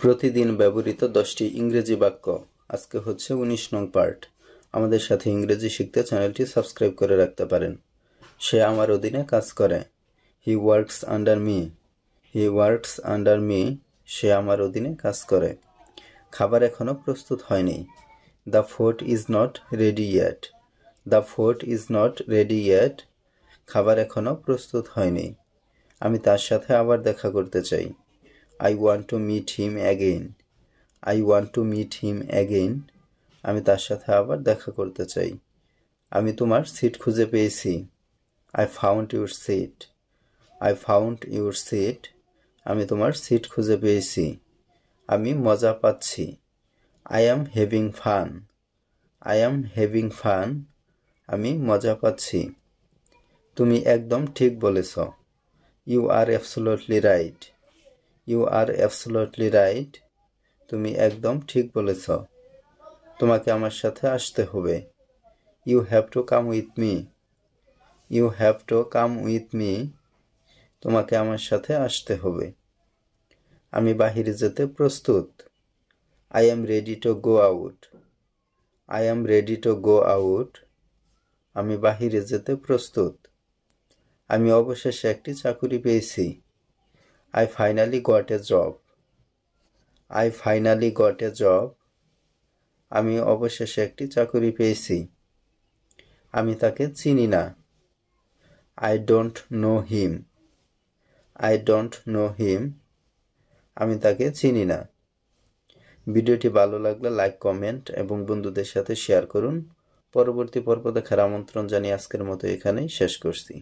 প্রতিদিন ব্যবহৃত 10টি ইংরেজি বাক্য। আজকে হচ্ছে 19 নং পার্ট। আমাদের সাথে ইংরেজি শিখতে চ্যানেলটি সাবস্ক্রাইব করে রাখতে পারেন। সে আমার অধীনে কাজ করে। He works under me. He works under me. সে আমার অধীনে কাজ করে। খাবার এখনো প্রস্তুত হয়নি। The food is not ready yet. The food is not ready yet. খাবার এখনো প্রস্তুত হয়নি। আমি তার সাথে আবার দেখা করতে চাই। I want to meet him again. I want to meet him again. আমি তার সাথে আবার দেখা করতে চাই। আমি তোমার সিট খুঁজে পেয়েছি। I found your seat. I found your seat. আমি তোমার সিট খুঁজে পেয়েছি। আমি মজা পাচ্ছি। I am having fun. I am having fun. আমি মজা পাচ্ছি। তুমি একদম ঠিক বলেছ। You are absolutely right. You are absolutely right. তুমি একদম ঠিক বলেছ। তোমাকে আমার সাথে আসতে হবে। You have to come with me. You have to come with me. তোমাকে আমার সাথে আসতে হবে। আমি বাহিরে যেতে প্রস্তুত। I am ready to go out. I am ready to go out. আমি বাহিরে যেতে প্রস্তুত। আমি অবশেষে একটি চাকরি পেয়েছি। I finally got a job. I finally got a job. আমি অবশেষে একটি চাকরি পেয়েছি। আমি তাকে চিনি না। I don't know him. I don't know him. আমি তাকে চিনি না। ভিডিওটি ভালো লাগলে লাইক, কমেন্ট এবং বন্ধুদের সাথে শেয়ার করুন। পরবর্তী পর্ব দেখার আমন্ত্রণ জানিয়ে আজকের মতো এখানেই শেষ করছি।